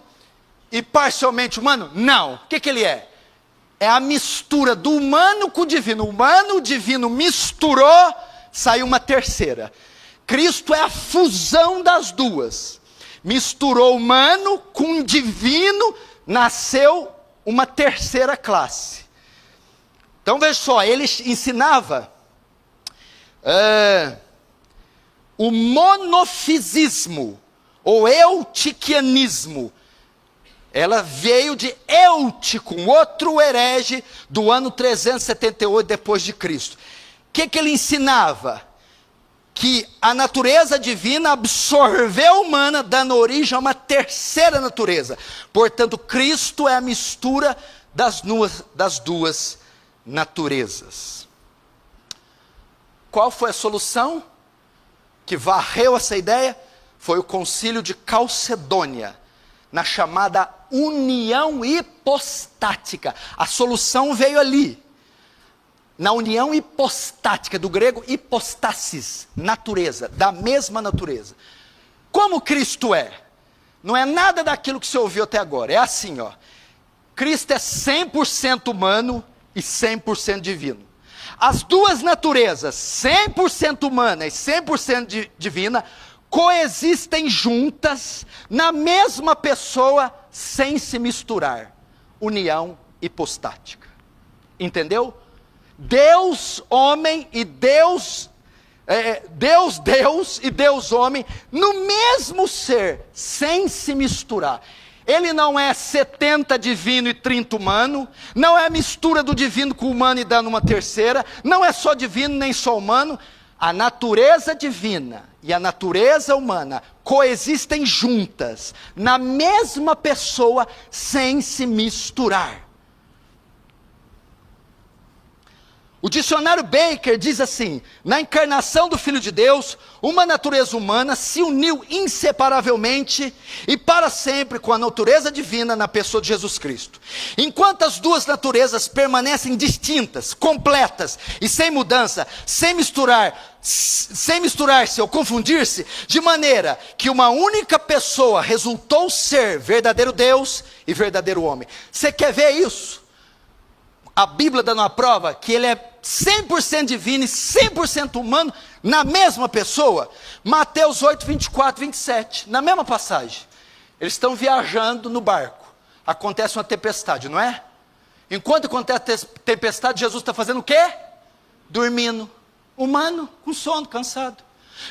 e parcialmente humano? Não. O que ele é? É a mistura do humano com o divino. O humano, o divino misturou, saiu uma terceira. Cristo é a fusão das duas. Misturou o humano com o divino, nasceu uma terceira classe. Então veja só, ele ensinava o monofisismo, ou eutiquianismo. Ela veio de Eutico, um outro herege do ano 378 depois de Cristo. O que ele ensinava? Que a natureza divina absorveu a humana, dando origem a uma terceira natureza. Portanto, Cristo é a mistura das duas naturezas. Qual foi a solução que varreu essa ideia? Foi o concílio de Calcedônia, na chamada união hipostática. A solução veio ali. Na união hipostática, do grego hipostasis, natureza, da mesma natureza. Como Cristo é? Não é nada daquilo que você ouviu até agora, é assim, ó. Cristo é 100% humano e 100% divino. As duas naturezas, 100% humana e 100% divina, coexistem juntas, na mesma pessoa, sem se misturar. União hipostática. Entendeu? Deus, homem e Deus, Deus e Deus, homem, no mesmo ser, sem se misturar. Ele não é 70 divino e 30 humano, não é a mistura do divino com o humano e dando uma terceira, não é só divino nem só humano. A natureza divina e a natureza humana coexistem juntas, na mesma pessoa, sem se misturar. O dicionário Baker diz assim: na encarnação do Filho de Deus, uma natureza humana se uniu inseparavelmente e para sempre com a natureza divina na pessoa de Jesus Cristo. Enquanto as duas naturezas permanecem distintas, completas e sem mudança, sem misturar-se ou confundir-se, de maneira que uma única pessoa resultou ser verdadeiro Deus e verdadeiro homem. Você quer ver isso? A Bíblia dando uma prova que ele é 100% divino e 100% humano na mesma pessoa. Mateus 8, 24, 27, na mesma passagem. Eles estão viajando no barco. Acontece uma tempestade, não é? Enquanto acontece a tempestade, Jesus está fazendo o quê? Dormindo. Humano, com sono, cansado.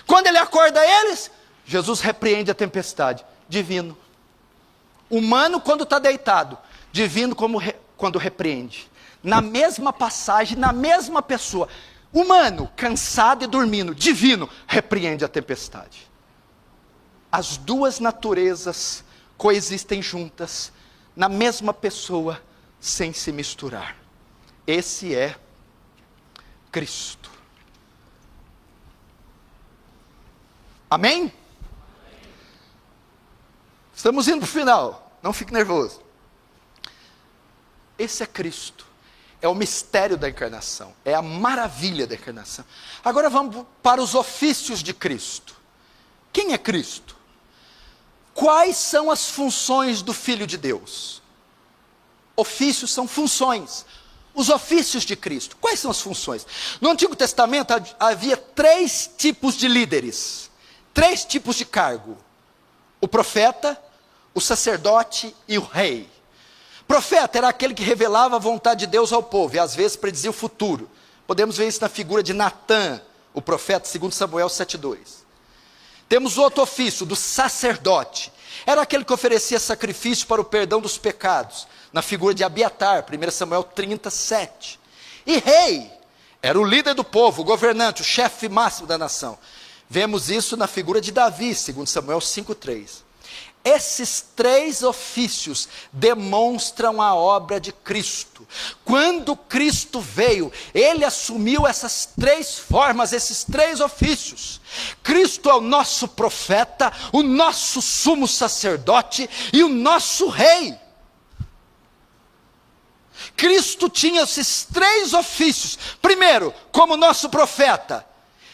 Quando ele acorda eles, Jesus repreende a tempestade. Divino. Humano quando está deitado. Divino quando repreende. Na mesma passagem, na mesma pessoa. Humano, cansado e dormindo. Divino, repreende a tempestade. As duas naturezas coexistem juntas, na mesma pessoa, sem se misturar. Esse é Cristo. Amém? Estamos indo para o final, não fique nervoso. Esse é Cristo, é o mistério da encarnação, é a maravilha da encarnação. Agora vamos para os ofícios de Cristo. Quem é Cristo? Quais são as funções do Filho de Deus? Ofícios são funções. Os ofícios de Cristo, quais são as funções? No Antigo Testamento havia 3 tipos de líderes, 3 tipos de cargo: o profeta, o sacerdote e o rei. Profeta era aquele que revelava a vontade de Deus ao povo, e às vezes predizia o futuro. Podemos ver isso na figura de Natã, o profeta, segundo Samuel 7:2. Temos outro ofício, do sacerdote. Era aquele que oferecia sacrifício para o perdão dos pecados, na figura de Abiatar, 1 Samuel 37. E rei, era o líder do povo, o governante, o chefe máximo da nação. Vemos isso na figura de Davi, 2 Samuel 5:3. Esses 3 ofícios demonstram a obra de Cristo. Quando Cristo veio, ele assumiu essas 3 formas, esses 3 ofícios. Cristo é o nosso profeta, o nosso sumo sacerdote e o nosso rei. Cristo tinha esses 3 ofícios. Primeiro, como nosso profeta,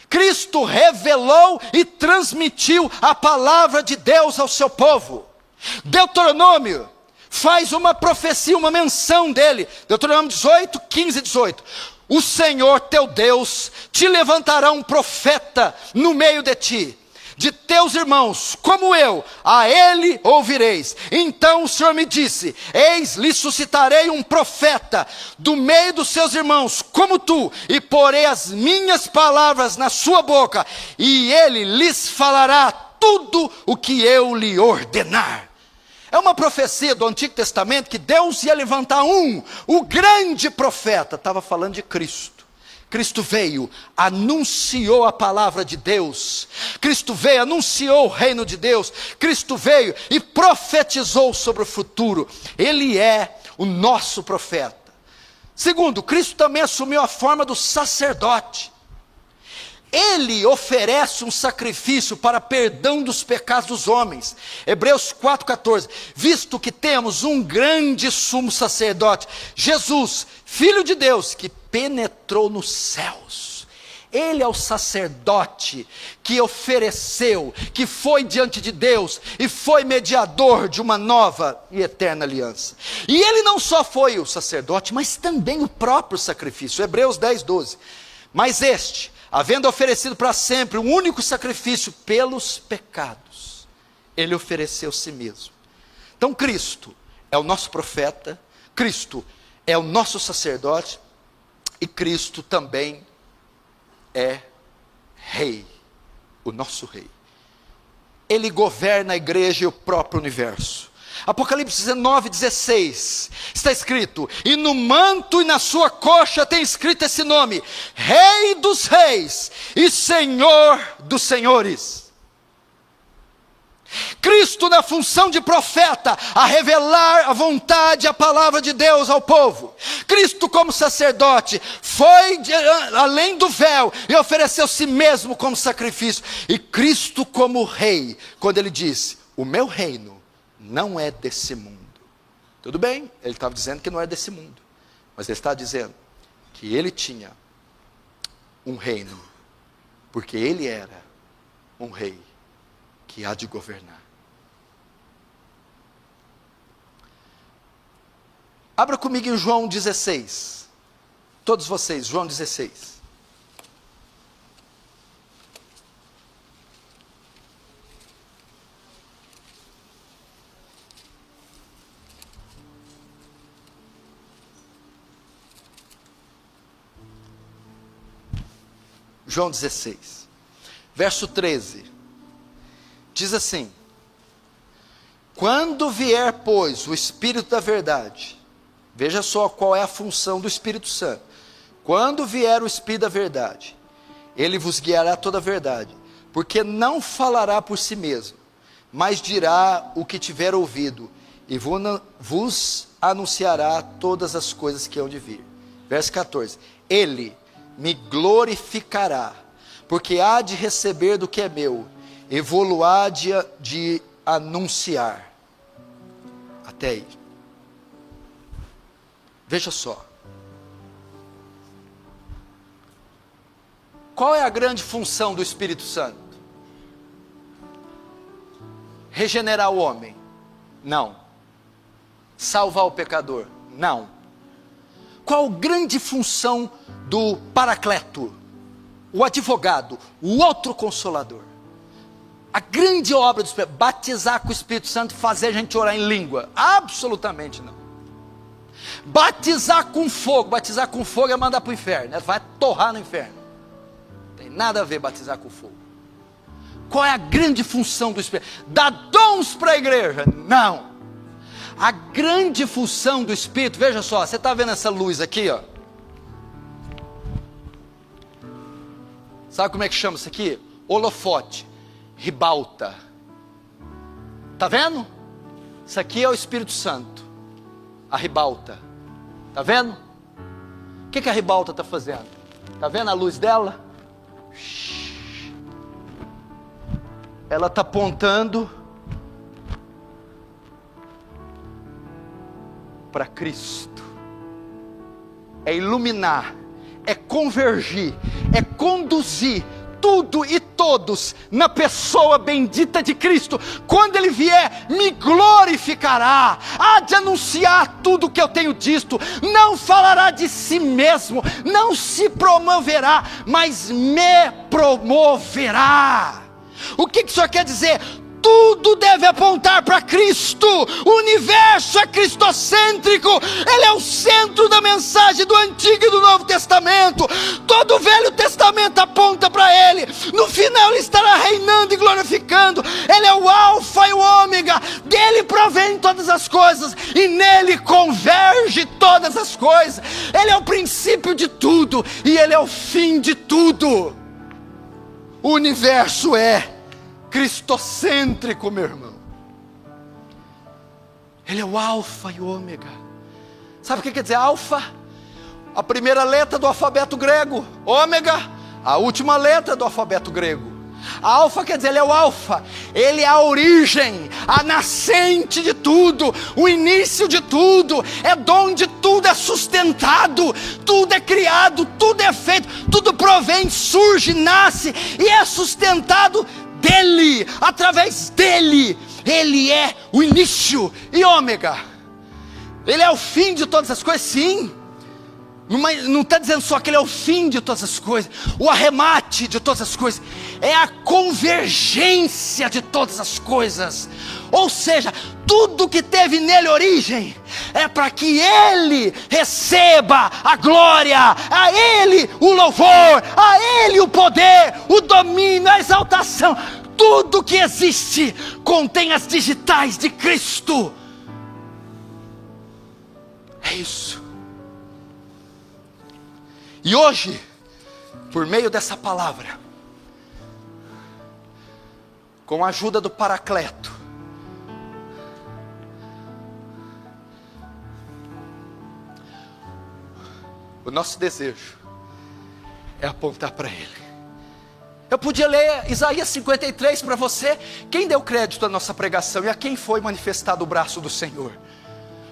Cristo revelou e transmitiu a palavra de Deus ao seu povo. Deuteronômio faz uma profecia, uma menção dele. Deuteronômio 18, 15 e 18. O Senhor teu Deus te levantará um profeta no meio de ti, de teus irmãos, como eu, a ele ouvireis. Então o Senhor me disse: eis, lhe suscitarei um profeta do meio dos seus irmãos, como tu, e porei as minhas palavras na sua boca, e ele lhes falará tudo o que eu lhe ordenar. É uma profecia do Antigo Testamento que Deus ia levantar o grande profeta. Estava falando de Cristo. Cristo veio, anunciou a palavra de Deus. Cristo veio, anunciou o reino de Deus. Cristo veio e profetizou sobre o futuro. Ele é o nosso profeta. Segundo, Cristo também assumiu a forma do sacerdote. Ele oferece um sacrifício para perdão dos pecados dos homens. Hebreus 4,14. Visto que temos um grande sumo sacerdote, Jesus, Filho de Deus, que penetrou nos céus. Ele é o sacerdote que ofereceu, que foi diante de Deus e foi mediador de uma nova e eterna aliança. E ele não só foi o sacerdote, mas também o próprio sacrifício. Hebreus 10:12. Mas este, havendo oferecido para sempre um único sacrifício pelos pecados, ele ofereceu a si mesmo. Então Cristo é o nosso profeta, Cristo é o nosso sacerdote, e Cristo também é rei, o nosso rei. Ele governa a igreja e o próprio universo. Apocalipse 19:16, está escrito: e no manto e na sua coxa tem escrito esse nome: Rei dos reis e Senhor dos senhores. Cristo na função de profeta, a revelar a vontade e a palavra de Deus ao povo. Cristo como sacerdote, foi além do véu e ofereceu si mesmo como sacrifício. E Cristo como rei, quando ele disse: o meu reino não é desse mundo. Tudo bem, ele estava dizendo que não é desse mundo, mas ele está dizendo que ele tinha um reino, porque ele era um rei que há de governar. Abra comigo em João 16. Todos vocês, João 16. João 16, verso 13, diz assim: quando vier, pois, o Espírito da verdade, veja só qual é a função do Espírito Santo. Quando vier o Espírito da verdade, ele vos guiará toda a verdade, porque não falará por si mesmo, mas dirá o que tiver ouvido, e vos anunciará todas as coisas que hão de vir. Verso 14, ele me glorificará, porque há de receber do que é meu, e vou-lo-á de anunciar. Até aí. Veja só. Qual é a grande função do Espírito Santo? Regenerar o homem? Não. Salvar o pecador? Não. Qual a grande função do Paracleto? O advogado, o outro consolador. A grande obra do Espírito, batizar com o Espírito Santo e fazer a gente orar em língua? Absolutamente não. Batizar com fogo é mandar para o inferno, vai torrar no inferno. Não tem nada a ver batizar com fogo. Qual é a grande função do Espírito? Dar dons para a igreja? Não. A grande função do Espírito, veja só, você está vendo essa luz aqui, ó? Sabe como é que chama isso aqui? Holofote, ribalta. Está vendo? Isso aqui é o Espírito Santo, a ribalta. Está vendo? O que a ribalta está fazendo? Está vendo a luz dela? Ela está apontando para Cristo. É iluminar, é convergir, é conduzir tudo e todos na pessoa bendita de Cristo. Quando Ele vier, me glorificará, há de anunciar tudo o que eu tenho dito, não falará de si mesmo, não se promoverá, mas me promoverá. O que isso quer dizer? Tudo deve apontar para Cristo. O universo é cristocêntrico. Ele é o centro da mensagem do Antigo e do Novo Testamento. Todo o Velho Testamento aponta para Ele. No final Ele estará reinando e glorificando. Ele é o Alfa e o Ômega. Dele provém todas as coisas e nele converge todas as coisas. Ele é o princípio de tudo e Ele é o fim de tudo. O universo é cristocêntrico, meu irmão. Ele é o alfa e o ômega. Sabe o que quer dizer alfa? A primeira letra do alfabeto grego. Ômega, a última letra do alfabeto grego. A alfa quer dizer, ele é o alfa. Ele é a origem, a nascente de tudo, o início de tudo, é de onde tudo é sustentado, tudo é criado, tudo é feito, tudo provém, surge, nasce e é sustentado dele, através dele. Ele é o início e ômega. Ele é o fim de todas as coisas, sim. Não está dizendo só que ele é o fim de todas as coisas, o arremate de todas as coisas, é a convergência de todas as coisas. Ou seja, tudo que teve nele origem, é para que ele receba a glória, a ele o louvor, a ele o poder, o domínio, a exaltação. Tudo que existe contém as digitais de Cristo. É isso. E hoje, por meio dessa palavra, com a ajuda do Paracleto, o nosso desejo é apontar para Ele. Eu podia ler Isaías 53 para você. Quem deu crédito à nossa pregação e a quem foi manifestado o braço do Senhor?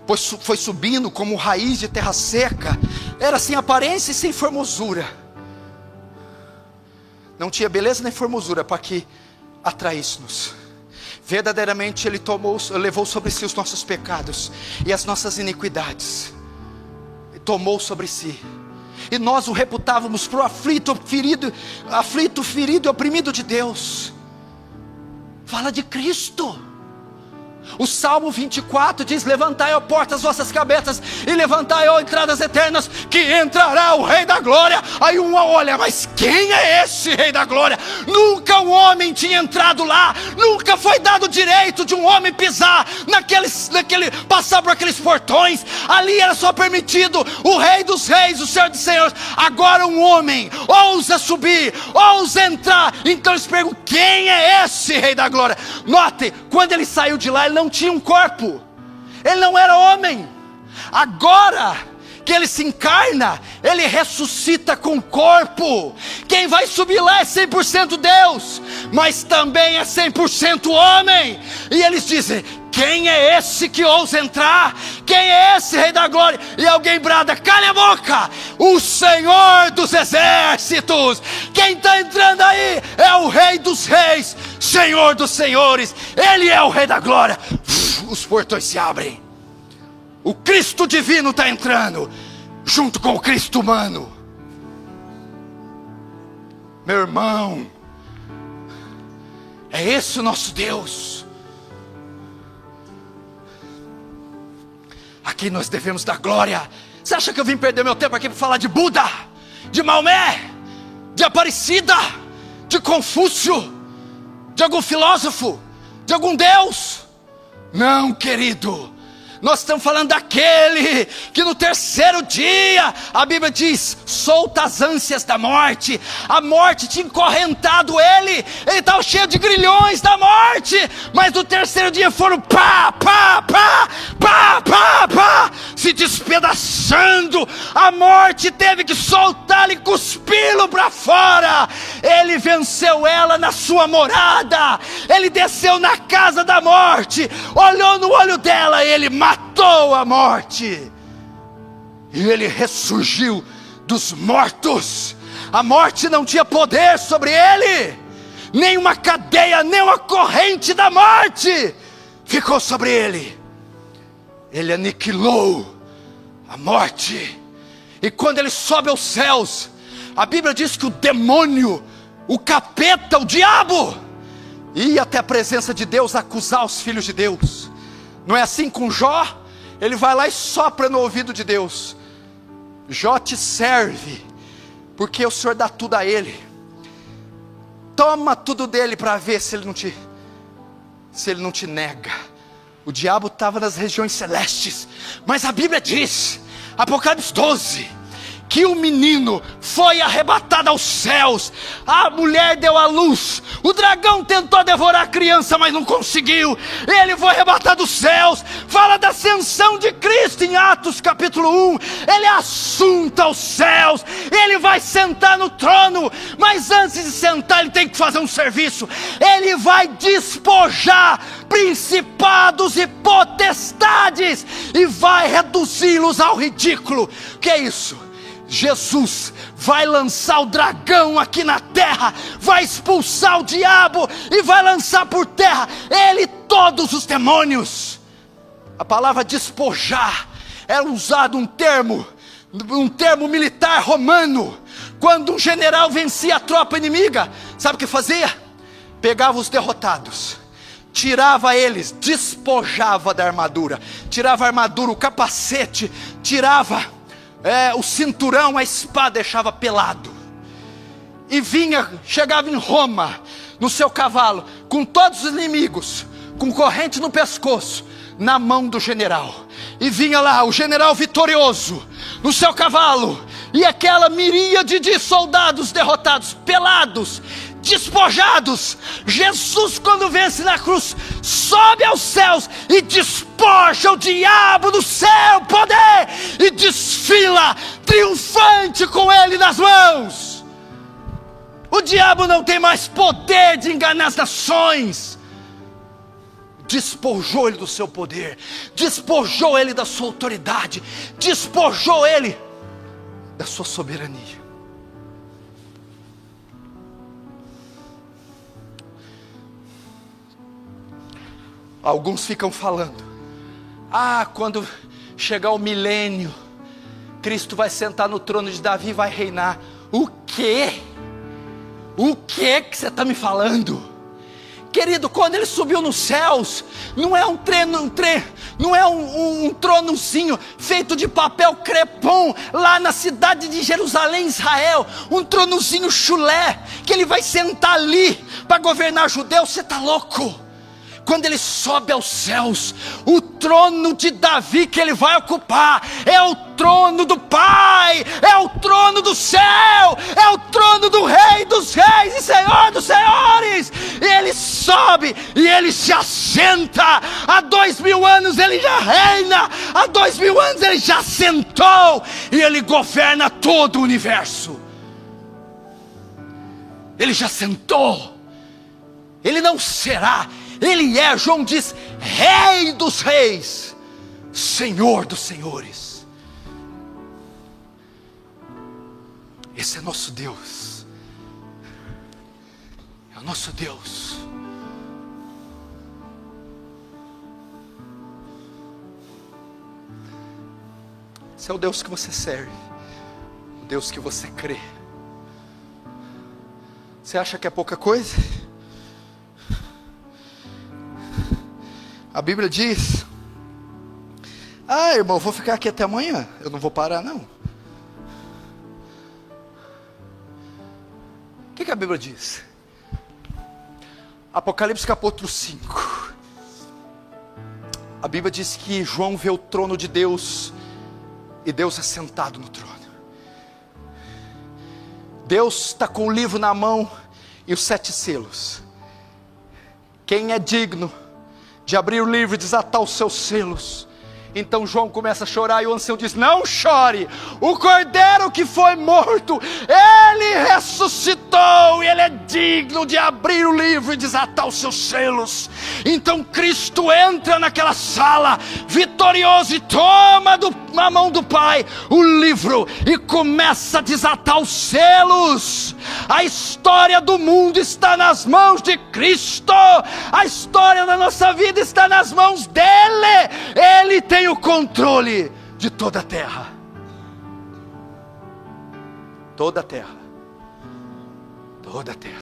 Pois foi subindo como raiz de terra seca, era sem aparência e sem formosura, não tinha beleza nem formosura para que atraísse-nos. Verdadeiramente Ele levou sobre si os nossos pecados e as nossas iniquidades, tomou sobre si, e nós o reputávamos por aflito, ferido e oprimido de Deus. Fala de Cristo. O Salmo 24 diz: levantai, ó portas, as vossas cabeças, e levantai, ó entradas eternas, que entrará o Rei da Glória. Aí um olha, mas quem é esse Rei da Glória? Nunca um homem tinha entrado lá, nunca foi dado o direito de um homem pisar passar por aqueles portões. Ali era só permitido o Rei dos Reis, o Senhor dos Senhores. Agora um homem ousa subir, ousa entrar. Então eles perguntam: quem é esse Rei da Glória? Note, quando ele saiu de lá, ele não tinha um corpo, ele não era homem. Agora que ele se encarna, ele ressuscita com corpo. Quem vai subir lá é 100% Deus, mas também é 100% homem. E eles dizem: quem é esse que ousa entrar? Quem é esse Rei da Glória? E alguém brada: calha a boca! O Senhor dos Exércitos! Quem está entrando aí é o Rei dos Reis, Senhor dos Senhores. Ele é o Rei da Glória. Os portões se abrem. O Cristo divino está entrando, junto com o Cristo humano. Meu irmão, é esse o nosso Deus. Aqui nós devemos dar glória. Você acha que eu vim perder meu tempo aqui para falar de Buda, de Maomé, de Aparecida, de Confúcio, de algum filósofo, de algum Deus? Não, querido. Nós estamos falando daquele que no terceiro dia, a Bíblia diz, solta as ânsias da morte. A morte tinha encorrentado ele estava cheio de grilhões da morte, mas no terceiro dia foram se despedaçando. A morte teve que soltá-lo e cuspi-lo para fora. Ele venceu ela na sua morada. Ele desceu na casa da morte, olhou no olho dela e ele matou a morte. E ele ressurgiu dos mortos. A morte não tinha poder sobre ele. Nem uma cadeia, nem uma corrente da morte ficou sobre ele. Ele aniquilou a morte. E quando ele sobe aos céus, a Bíblia diz que o demônio, o capeta, o diabo, ia até a presença de Deus acusar os filhos de Deus. Não é assim com Jó? Ele vai lá e sopra no ouvido de Deus: Jó te serve, porque o Senhor dá tudo a ele. Toma tudo dele para ver se ele não te nega. O diabo estava nas regiões celestes, mas a Bíblia diz, Apocalipse 12, que o menino foi arrebatado aos céus. A mulher deu à luz. O dragão tentou devorar a criança, mas não conseguiu. Ele foi arrebatado aos céus. Fala da ascensão de Cristo em Atos capítulo 1. Ele é assunto aos céus. Ele vai sentar no trono, mas antes de sentar ele tem que fazer um serviço. Ele vai despojar principados e potestades e vai reduzi-los ao ridículo. O que é isso? Jesus vai lançar o dragão aqui na terra, vai expulsar o diabo e vai lançar por terra ele e todos os demônios. A palavra despojar era usado um termo militar romano. Quando um general vencia a tropa inimiga, sabe o que fazia? Pegava os derrotados, tirava eles, despojava da armadura, tirava a armadura, o capacete, tirava o cinturão, a espada, deixava pelado, e chegava em Roma, no seu cavalo, com todos os inimigos, com corrente no pescoço, na mão do general, e vinha lá o general vitorioso, no seu cavalo, e aquela miríade de soldados derrotados, pelados, despojados. Jesus, quando vence na cruz, sobe aos céus e despoja o diabo do seu poder e desfila triunfante com ele nas mãos. O diabo não tem mais poder de enganar as nações. Despojou ele do seu poder, despojou ele da sua autoridade, despojou ele da sua soberania. Alguns ficam falando: quando chegar o milênio, Cristo vai sentar no trono de Davi e vai reinar. O quê? O que você está me falando? Querido, quando ele subiu nos céus, não é não é um tronozinho feito de papel crepom, lá na cidade de Jerusalém, Israel, um tronozinho chulé, que ele vai sentar ali, para governar judeus. Você está louco? Quando ele sobe aos céus, o trono de Davi que ele vai ocupar, é o trono do Pai, é o trono do céu, é o trono do Rei dos Reis e Senhor dos Senhores. E ele sobe e ele se assenta. Há 2000 anos ele já reina, há 2000 anos ele já sentou, e ele governa todo o universo. Ele já sentou, ele não será. Ele é, João diz, Rei dos Reis, Senhor dos Senhores. Esse é nosso Deus. É o nosso Deus. Esse é o Deus que você serve, o Deus que você crê. Você acha que é pouca coisa? A Bíblia diz: irmão, eu vou ficar aqui até amanhã, eu não vou parar não. O que a Bíblia diz? Apocalipse capítulo 5. A Bíblia diz que João vê o trono de Deus, e Deus é sentado no trono. Deus está com o livro na mão e os 7 selos. Quem é digno de abrir o livro e desatar os seus selos? Então João começa a chorar, e o ancião diz: não chore, o cordeiro que foi morto, ele ressuscitou, e ele é digno de abrir o livro e desatar os seus selos. Então Cristo entra naquela sala, vitorioso, e toma na mão do Pai o livro, e começa a desatar os selos. A história do mundo está nas mãos de Cristo, a história da nossa vida está nas mãos dele. Ele tem o controle de toda a terra. Toda a terra. Toda a terra.